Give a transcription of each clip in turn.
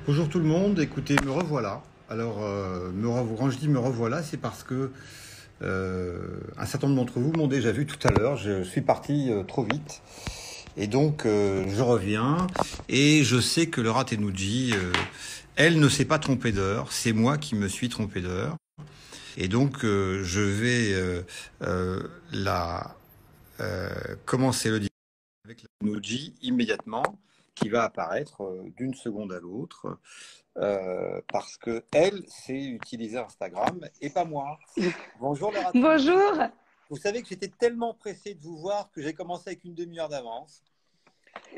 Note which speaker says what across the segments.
Speaker 1: Bonjour tout le monde, écoutez, me revoilà. Alors, quand je dis me revoilà, c'est parce que un certain nombre d'entre vous m'ont déjà vu tout à l'heure. Je suis parti trop vite. Et donc, je reviens. Et je sais que Laura Tenouji, elle ne s'est pas trompée d'heure. C'est moi qui me suis trompé d'heure. Et donc, je vais euh, la, commencer le dialogue avec la Tenouji immédiatement, qui va apparaître d'une seconde à l'autre. Parce que elle sait utiliser Instagram et pas moi. Bonjour Laura Tenoudji.
Speaker 2: Bonjour.
Speaker 1: Vous savez que j'étais tellement pressé de vous voir que j'ai commencé avec une demi-heure d'avance.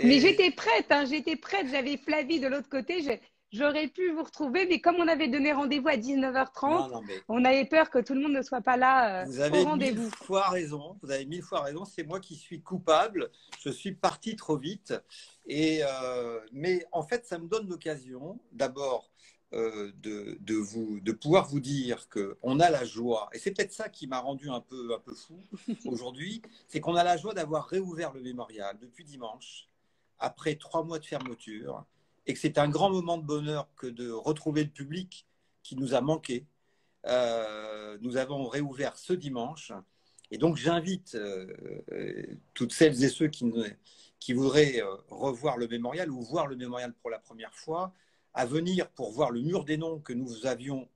Speaker 2: Mais
Speaker 1: Et
Speaker 2: j'étais prête, hein, j'étais prête. J'avais Flavie de l'autre côté. J'aurais pu vous retrouver, mais comme on avait donné rendez-vous à 19h30,
Speaker 1: non, non, mais
Speaker 2: on avait peur que tout le monde ne soit pas là
Speaker 1: vous
Speaker 2: au
Speaker 1: avez mille
Speaker 2: rendez-vous.
Speaker 1: fois raison. Vous avez mille fois raison. C'est moi qui suis coupable. Je suis parti trop vite. Mais en fait, ça me donne l'occasion, d'abord, de pouvoir vous dire qu'on a la joie, et c'est peut-être ça qui m'a rendu un peu fou aujourd'hui, c'est qu'on a la joie d'avoir réouvert le mémorial depuis dimanche, après 3 mois de fermeture, et que c'est un grand moment de bonheur que de retrouver le public qui nous a manqué. Nous avons réouvert ce dimanche. Et donc, j'invite toutes celles et ceux qui voudraient revoir le mémorial ou voir le mémorial pour la première fois à venir pour voir le mur des noms que nous avions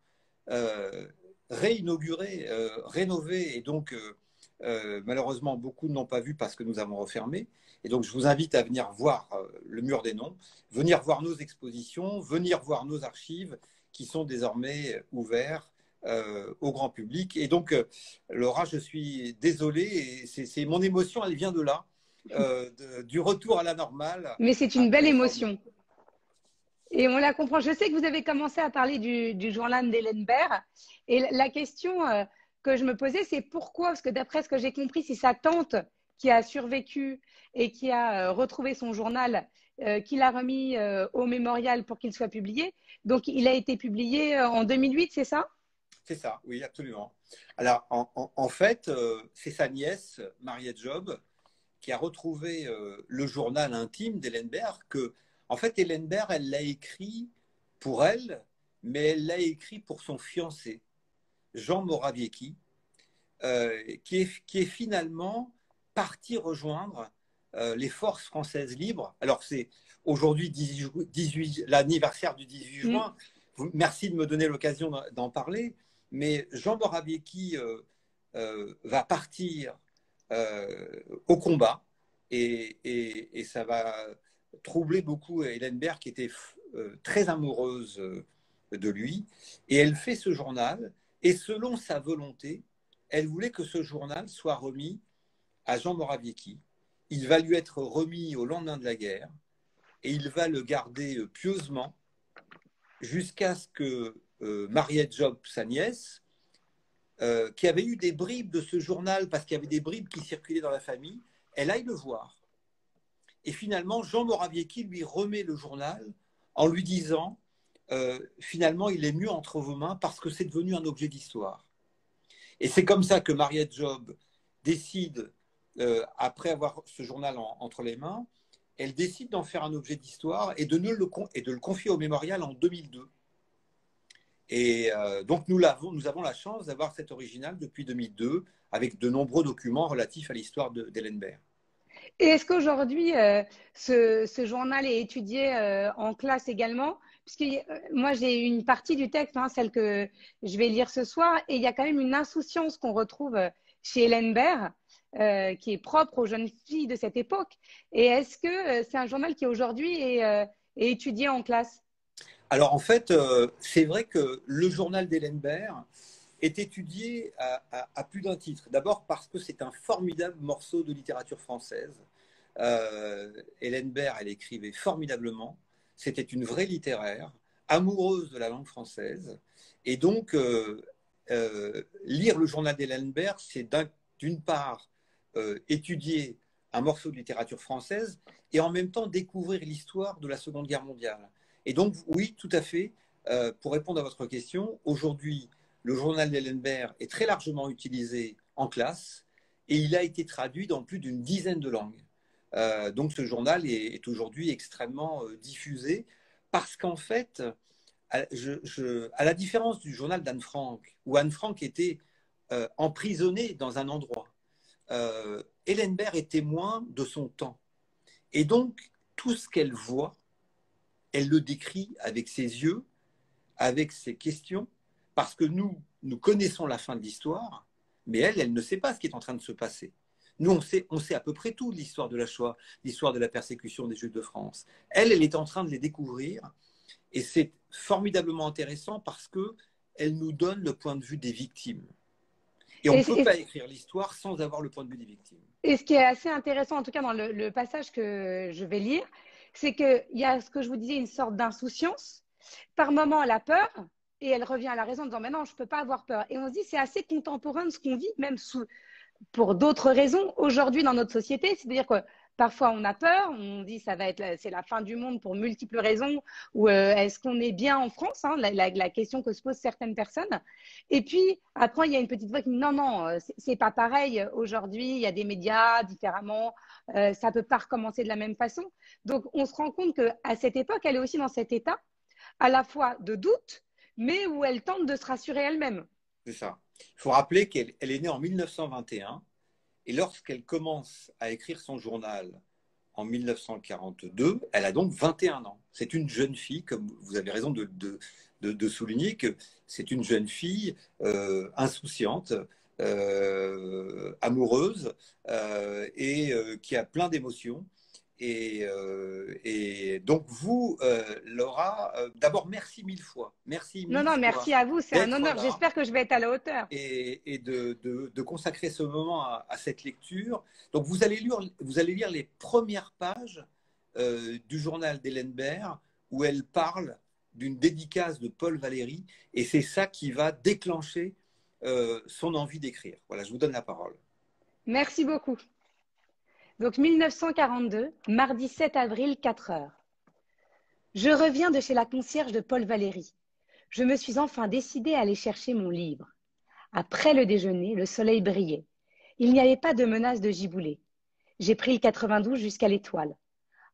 Speaker 1: réinauguré, rénové. Et donc, malheureusement, beaucoup ne l'ont pas vu parce que nous avons refermé. Et donc, je vous invite à venir voir le mur des noms, venir voir nos expositions, venir voir nos archives qui sont désormais ouverts au grand public. Et donc, Laura, je suis désolé, et c'est mon émotion, elle vient de là, du retour à la normale
Speaker 2: Mais c'est une belle
Speaker 1: après 3 mois.
Speaker 2: émotion. Et on la comprend. Je sais que vous avez commencé à parler du journal d'Hélène Baird. Et la question que je me posais, c'est pourquoi? Parce que d'après ce que j'ai compris, c'est sa tante qui a survécu et qui a retrouvé son journal, qui l'a remis au mémorial pour qu'il soit publié. Donc, il a été publié en 2008, c'est ça?
Speaker 1: C'est ça, oui, absolument. Alors, en fait, c'est sa nièce, Mariette Job, qui a retrouvé le journal intime d'Hélène Baird, que, en fait, Hélène Baird, elle l'a écrit pour elle, mais elle l'a écrit pour son fiancé, Jean Morawiecki, qui est finalement parti rejoindre les forces françaises libres. Alors, c'est aujourd'hui l'anniversaire du 18
Speaker 2: Mm.
Speaker 1: juin. Merci de me donner l'occasion d'en parler. Mais Jean Morawiecki va partir au combat et ça va troubler beaucoup Hélène Baird qui était très amoureuse de lui. Et elle fait ce journal et selon sa volonté, elle voulait que ce journal soit remis à Jean Morawiecki. Il va lui être remis au lendemain de la guerre et il va le garder pieusement jusqu'à ce que Mariette Job, sa nièce, qui avait eu des bribes de ce journal parce qu'il y avait des bribes qui circulaient dans la famille, elle aille le voir. Et finalement, Jean Morawiecki lui remet le journal en lui disant finalement, il est mieux entre vos mains parce que c'est devenu un objet d'histoire. Et c'est comme ça que Mariette Job décide, après avoir ce journal entre les mains, elle décide d'en faire un objet d'histoire et de le confier au mémorial en 2002. Et donc nous avons la chance d'avoir cet original depuis 2002 avec de nombreux documents relatifs à l'histoire d'Hélène Baird.
Speaker 2: Et est-ce qu'aujourd'hui, ce journal est étudié en classe également? Puisque moi, j'ai une partie du texte, hein, celle que je vais lire ce soir, et il y a quand même une insouciance qu'on retrouve chez Hélène Baird, qui est propre aux jeunes filles de cette époque. Et est-ce que c'est un journal qui aujourd'hui est étudié en classe?
Speaker 1: Alors en fait, c'est vrai que le journal d'Hélène Baird est étudié à plus d'un titre. D'abord parce que c'est un formidable morceau de littérature française. Hélène Baird, elle écrivait formidablement. C'était une vraie littéraire, amoureuse de la langue française. Et donc, lire le journal d'Hélène Baird, c'est d'une part étudier un morceau de littérature française et en même temps découvrir l'histoire de la Seconde Guerre mondiale. Et donc, oui, tout à fait, pour répondre à votre question, aujourd'hui, le journal d'Hélène Baird est très largement utilisé en classe et il a été traduit dans plus d'une dizaine de langues. Donc ce journal est aujourd'hui extrêmement diffusé parce qu'en fait, à la différence du journal d'Anne Frank, où Anne Frank était emprisonnée dans un endroit, Hélène Baird est témoin de son temps. Et donc, tout ce qu'elle voit, elle le décrit avec ses yeux, avec ses questions, parce que nous connaissons la fin de l'histoire, mais elle ne sait pas ce qui est en train de se passer. Nous, on sait à peu près tout de l'histoire de la Shoah, l'histoire de la persécution des Juifs de France. Elle est en train de les découvrir, et c'est formidablement intéressant parce qu'elle nous donne le point de vue des victimes. Et on ne peut pas écrire l'histoire sans avoir le point de vue des victimes.
Speaker 2: Et ce qui est assez intéressant, en tout cas dans le passage que je vais lire, c'est qu'il y a ce que je vous disais, une sorte d'insouciance. Par moment, elle a peur et elle revient à la raison en disant « mais non, je ne peux pas avoir peur ». Et on se dit c'est assez contemporain de ce qu'on vit, même pour d'autres raisons aujourd'hui dans notre société. C'est-à-dire que parfois on a peur, on dit c'est la fin du monde pour multiples raisons, ou est-ce qu'on est bien en France, hein, la question que se posent certaines personnes. Et puis après il y a une petite voix qui dit non, non, c'est pas pareil aujourd'hui, il y a des médias différemment, ça peut pas recommencer de la même façon. Donc on se rend compte qu'à cette époque, elle est aussi dans cet état à la fois de doute, mais où elle tente de se rassurer elle-même.
Speaker 1: C'est ça. Il faut rappeler qu'elle est née en 1921 et lorsqu'elle commence à écrire son journal en 1942, elle a donc 21 ans. C'est une jeune fille, comme vous avez raison de souligner, que c'est une jeune fille insouciante, amoureuse et qui a plein d'émotions. Et donc vous, Laura, d'abord merci mille fois. Merci mille
Speaker 2: Non,
Speaker 1: fois
Speaker 2: merci à vous, c'est un honneur.
Speaker 1: là
Speaker 2: J'espère que je vais être à la hauteur.
Speaker 1: et de consacrer ce moment à cette lecture. Donc vous allez lire les premières pages du journal d'Hélène Baird où elle parle d'une dédicace de Paul Valéry et c'est ça qui va déclencher son envie d'écrire. Voilà, je vous donne la parole.
Speaker 2: Merci beaucoup. Donc 1942, mardi 7 avril, 4 heures. Je reviens de chez la concierge de Paul Valéry. Je me suis enfin décidée à aller chercher mon livre. Après le déjeuner, le soleil brillait. Il n'y avait pas de menace de giboulée. J'ai pris le 92 jusqu'à l'Étoile.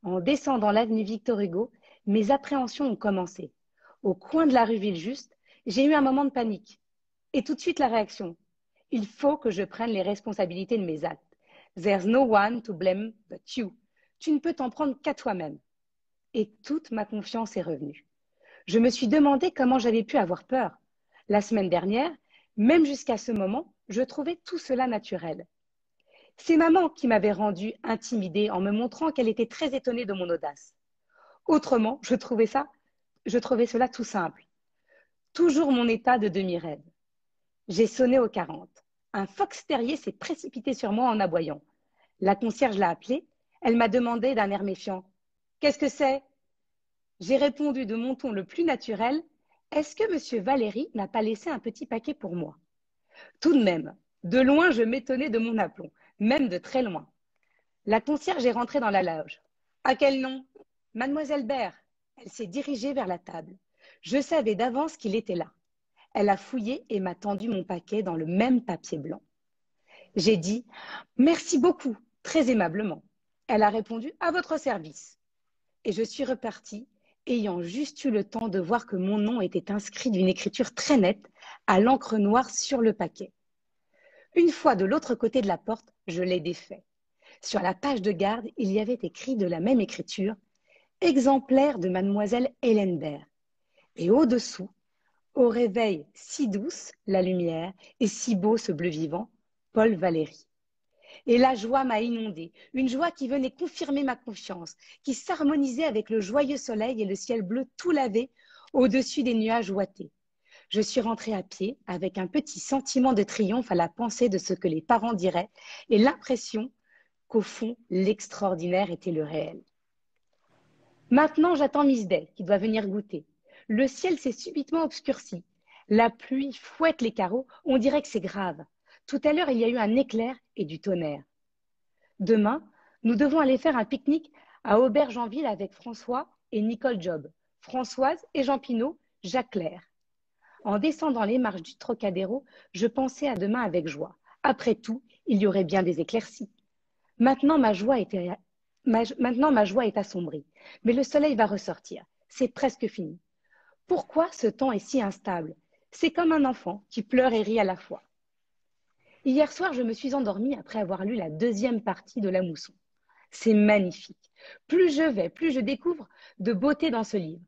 Speaker 2: En descendant l'avenue Victor Hugo, mes appréhensions ont commencé. Au coin de la rue Villejuste, j'ai eu un moment de panique. Et tout de suite la réaction. Il faut que je prenne les responsabilités de mes actes. There's no one to blame but you. Tu ne peux t'en prendre qu'à toi-même. Et toute ma confiance est revenue. Je me suis demandé comment j'avais pu avoir peur. La semaine dernière, même jusqu'à ce moment, je trouvais tout cela naturel. C'est maman qui m'avait rendue intimidée en me montrant qu'elle était très étonnée de mon audace. Autrement, je trouvais cela tout simple. Toujours mon état de demi-rêve. J'ai sonné aux 40. Un fox terrier s'est précipité sur moi en aboyant. La concierge l'a appelé. Elle m'a demandé d'un air méfiant. « Qu'est-ce que c'est ?» J'ai répondu de mon ton le plus naturel. « Est-ce que M. Valéry n'a pas laissé un petit paquet pour moi ?» Tout de même, de loin, je m'étonnais de mon aplomb, même de très loin. La concierge est rentrée dans la loge. « À quel nom ?»« Mademoiselle Baird. » Elle s'est dirigée vers la table. Je savais d'avance qu'il était là. Elle a fouillé et m'a tendu mon paquet dans le même papier blanc. J'ai dit « Merci beaucoup », très aimablement. Elle a répondu « À votre service ». Et je suis repartie, ayant juste eu le temps de voir que mon nom était inscrit d'une écriture très nette, à l'encre noire sur le paquet. Une fois de l'autre côté de la porte, je l'ai défait. Sur la page de garde, il y avait écrit de la même écriture « Exemplaire de mademoiselle Hélène Baird ». Et au-dessous, « Au réveil, si douce la lumière et si beau ce bleu vivant, Paul Valéry ». Et la joie m'a inondée, une joie qui venait confirmer ma confiance, qui s'harmonisait avec le joyeux soleil et le ciel bleu tout lavé au-dessus des nuages ouatés. Je suis rentrée à pied avec un petit sentiment de triomphe à la pensée de ce que les parents diraient et l'impression qu'au fond, l'extraordinaire était le réel. Maintenant, j'attends Miss Day qui doit venir goûter. Le ciel s'est subitement obscurci. La pluie fouette les carreaux, on dirait que c'est grave. Tout à l'heure, il y a eu un éclair et du tonnerre. Demain, nous devons aller faire un pique-nique à Aubergenville avec François et Nicole Job, Françoise et Jean Pinault, Jacques Claire. En descendant les marches du Trocadéro, je pensais à demain avec joie. Après tout, il y aurait bien des éclaircies. Maintenant, ma joie est assombrie, mais le soleil va ressortir. c'est presque fini. Pourquoi ce temps est si instable? C'est comme un enfant qui pleure et rit à la fois. Hier soir, je me suis endormie après avoir lu la deuxième partie de La Mousson. C'est magnifique. Plus je vais, plus je découvre de beauté dans ce livre.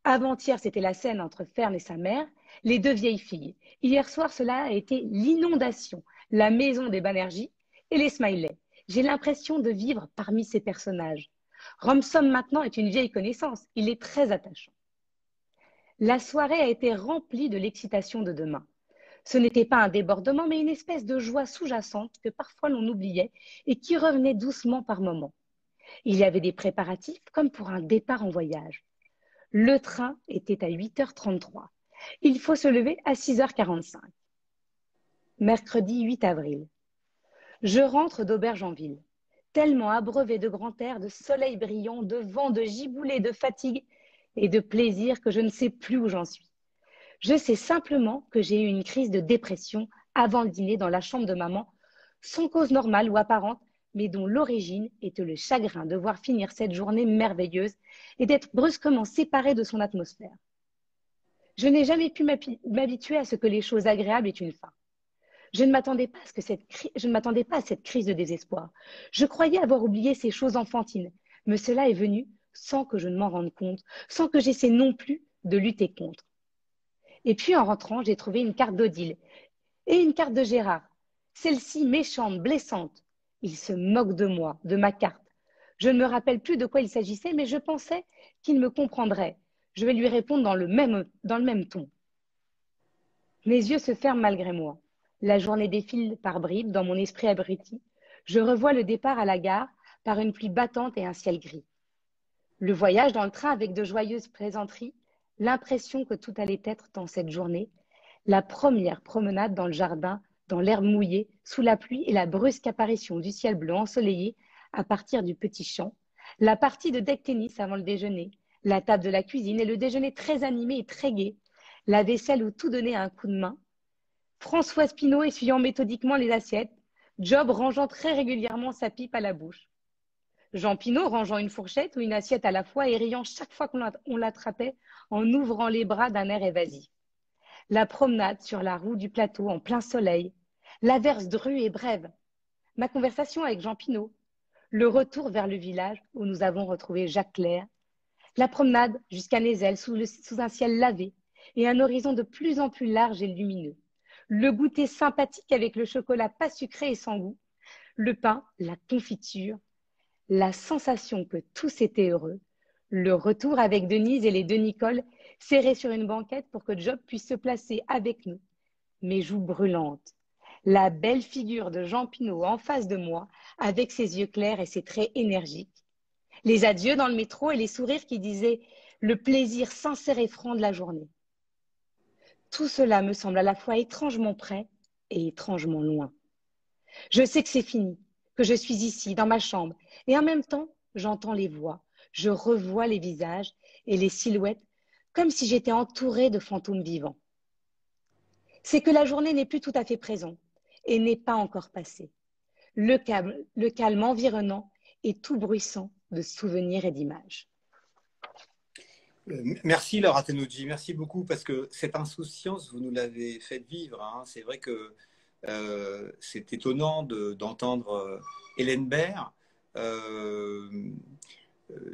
Speaker 2: Avant-hier, c'était la scène entre Fern et sa mère, les deux vieilles filles. Hier soir, cela a été l'inondation, la maison des Banerjee et les Smiley. J'ai l'impression de vivre parmi ces personnages. Romsom maintenant est une vieille connaissance. Il est très attachant. La soirée a été remplie de l'excitation de demain. Ce n'était pas un débordement, mais une espèce de joie sous-jacente que parfois l'on oubliait et qui revenait doucement par moments. Il y avait des préparatifs comme pour un départ en voyage. Le train était à 8h33. Il faut se lever à 6h45. Mercredi 8 avril. Je rentre d'Aubergenville, tellement abreuvé de grand air, de soleil brillant, de vent, de giboulée, de fatigue et de plaisir que je ne sais plus où j'en suis. Je sais simplement que j'ai eu une crise de dépression avant le dîner dans la chambre de maman, sans cause normale ou apparente, mais dont l'origine était le chagrin de voir finir cette journée merveilleuse et d'être brusquement séparée de son atmosphère. Je n'ai jamais pu m'habituer à ce que les choses agréables aient une fin. Je ne m'attendais pas à cette crise de désespoir. Je croyais avoir oublié ces choses enfantines, mais cela est venu sans que je ne m'en rende compte, sans que j'essaie non plus de lutter contre. Et puis en rentrant, j'ai trouvé une carte d'Odile et une carte de Gérard. Celle-ci méchante, blessante. Il se moque de moi, de ma carte. Je ne me rappelle plus de quoi il s'agissait, mais je pensais qu'il me comprendrait. Je vais lui répondre dans le même ton. Mes yeux se ferment malgré moi. La journée défile par bribes dans mon esprit abruti. Je revois le départ à la gare par une pluie battante et un ciel gris. Le voyage dans le train avec de joyeuses plaisanteries, l'impression que tout allait être dans cette journée, la première promenade dans le jardin, dans l'herbe mouillée, sous la pluie et la brusque apparition du ciel bleu ensoleillé à partir du petit champ, la partie de deck tennis avant le déjeuner, la table de la cuisine et le déjeuner très animé et très gai, la vaisselle où tout donnait un coup de main, Françoise Pinault essuyant méthodiquement les assiettes, Job rangeant très régulièrement sa pipe à la bouche, Jean Pinault rangeant une fourchette ou une assiette à la fois et riant chaque fois qu'on l'attrapait en ouvrant les bras d'un air évasif. La promenade sur la roue du plateau en plein soleil, l'averse drue et brève, ma conversation avec Jean Pinault, le retour vers le village où nous avons retrouvé Jacques Clair, la promenade jusqu'à Nézel sous un ciel lavé et un horizon de plus en plus large et lumineux, le goûter sympathique avec le chocolat pas sucré et sans goût, le pain, la confiture, la sensation que tous étaient heureux, le retour avec Denise et les deux Nicole serrés sur une banquette pour que Job puisse se placer avec nous, mes joues brûlantes, la belle figure de Jean Pinault en face de moi avec ses yeux clairs et ses traits énergiques, les adieux dans le métro et les sourires qui disaient le plaisir sincère et franc de la journée. Tout cela me semble à la fois étrangement près et étrangement loin. Je sais que c'est fini, que je suis ici, dans ma chambre, et en même temps, j'entends les voix, je revois les visages et les silhouettes comme si j'étais entourée de fantômes vivants. C'est que la journée n'est plus tout à fait présente et n'est pas encore passée. Le calme environnant est tout bruissant de souvenirs et d'images.
Speaker 1: Merci Laura Tenouji, merci beaucoup parce que cette insouciance, vous nous l'avez fait vivre. Hein. C'est vrai que c'est étonnant d'entendre Hélène Baird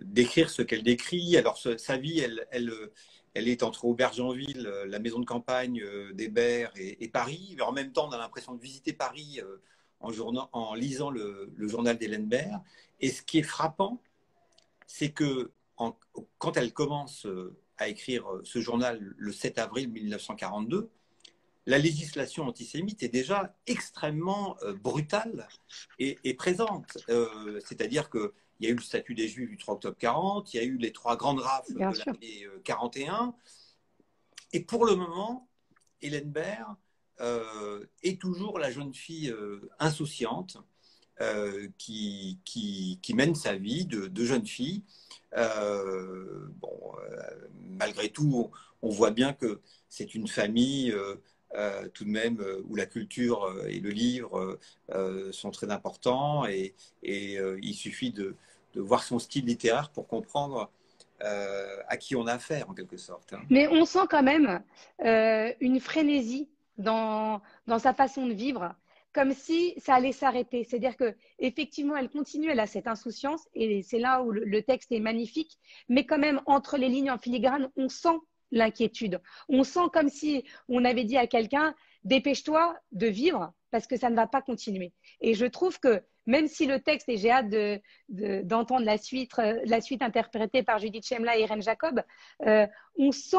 Speaker 1: décrire ce qu'elle décrit. Alors sa vie, elle est entre Aubergenville, la maison de campagne d'Hébert et Paris. Mais en même temps, on a l'impression de visiter Paris en lisant le journal d'Hélène Baird. Et ce qui est frappant, c'est que quand elle commence à écrire ce journal le 7 avril 1942, la législation antisémite est déjà extrêmement brutale et présente. C'est-à-dire qu'il y a eu le statut des Juifs du 3 octobre 40, il y a eu les trois grandes rafles de l'année 41. Et pour le moment, Hélène Baird est toujours la jeune fille insouciante qui mène sa vie de jeune fille. Malgré tout, on voit bien que c'est une famille tout de même où la culture et le livre sont très importants et il suffit de voir son style littéraire pour comprendre à qui on a affaire, en quelque sorte. Hein.
Speaker 2: Mais on sent quand même une frénésie dans sa façon de vivre, comme si ça allait s'arrêter. C'est-à-dire que effectivement, elle continue, elle a cette insouciance, et c'est là où le texte est magnifique. Mais quand même, entre les lignes en filigrane, on sent l'inquiétude. On sent comme si on avait dit à quelqu'un, dépêche-toi de vivre parce que ça ne va pas continuer. Et je trouve que même si le texte, et j'ai hâte d'entendre la suite interprétée par Judith Chemla et Irène Jacob, on sent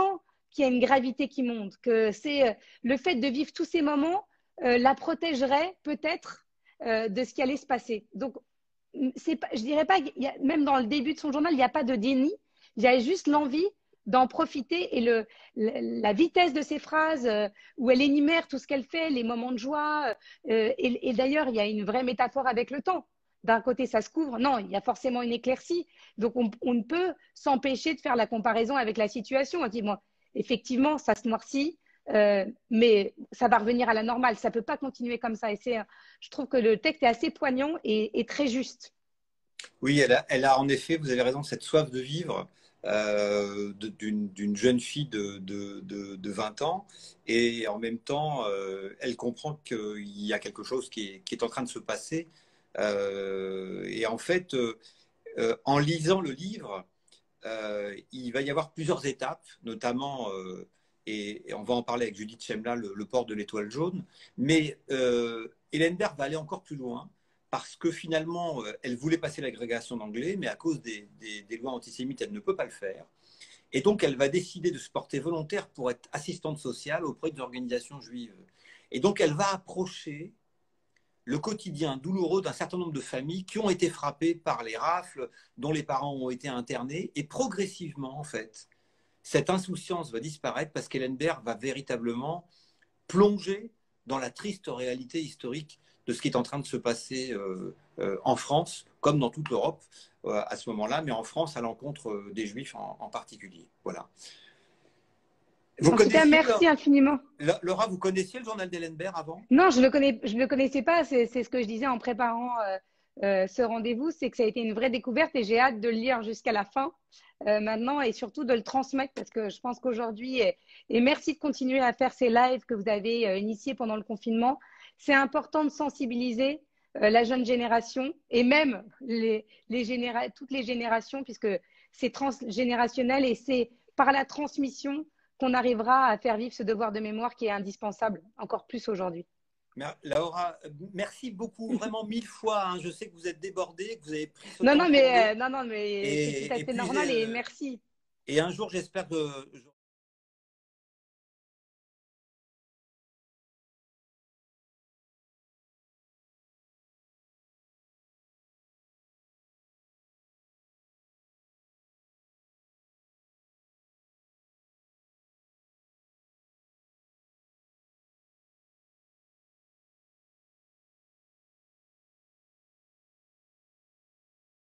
Speaker 2: qu'il y a une gravité qui monte, que c'est le fait de vivre tous ces moments la protégerait peut-être de ce qui allait se passer. Donc, je dirais pas, même dans le début de son journal, il n'y a pas de déni, il y a juste l'envie d'en profiter et la vitesse de ses phrases où elle énumère tout ce qu'elle fait, les moments de joie. Et d'ailleurs, il y a une vraie métaphore avec le temps. D'un côté, ça se couvre. Non, il y a forcément une éclaircie. Donc, on ne peut s'empêcher de faire la comparaison avec la situation. On dit, bon, effectivement, ça se noircit, mais ça va revenir à la normale. Ça ne peut pas continuer comme ça. Et je trouve que le texte est assez poignant et très juste.
Speaker 1: Oui, elle a en effet, vous avez raison, cette soif de vivre d'une jeune fille de 20 ans. Et en même temps, elle comprend qu'il y a quelque chose qui est en train de se passer. Et en fait, en lisant le livre, il va y avoir plusieurs étapes, notamment, et on va en parler avec Judith Chemla, le port de l'étoile jaune. Mais Hélène Berg va aller encore plus loin parce que finalement, elle voulait passer l'agrégation d'anglais, mais à cause des lois antisémites, elle ne peut pas le faire. Et donc, elle va décider de se porter volontaire pour être assistante sociale auprès des organisations juives. Et donc, elle va approcher le quotidien douloureux d'un certain nombre de familles qui ont été frappées par les rafles, dont les parents ont été internés. Et progressivement, en fait, cette insouciance va disparaître parce qu'Hélène Berg va véritablement plonger dans la triste réalité historique de ce qui est en train de se passer en France, comme dans toute l'Europe à ce moment-là, mais en France à l'encontre des Juifs en particulier. Voilà.
Speaker 2: En tout cas, merci infiniment.
Speaker 1: Laura, vous connaissiez le journal d'Hélène Berg avant?
Speaker 2: Non, je le connaissais pas. C'est ce que je disais en préparant ce rendez-vous, c'est que ça a été une vraie découverte et j'ai hâte de le lire jusqu'à la fin maintenant et surtout de le transmettre parce que je pense qu'aujourd'hui, et merci de continuer à faire ces lives que vous avez initiés pendant le confinement, c'est important de sensibiliser la jeune génération et même toutes les générations puisque c'est transgénérationnel et c'est par la transmission qu'on arrivera à faire vivre ce devoir de mémoire qui est indispensable, encore plus aujourd'hui.
Speaker 1: Laura, merci beaucoup, vraiment 1000 fois. Hein. Je sais que vous êtes débordée, que vous avez pris ce
Speaker 2: non,
Speaker 1: temps.
Speaker 2: Non, mais c'est tout à fait normal et merci.
Speaker 1: Et un jour, j'espère que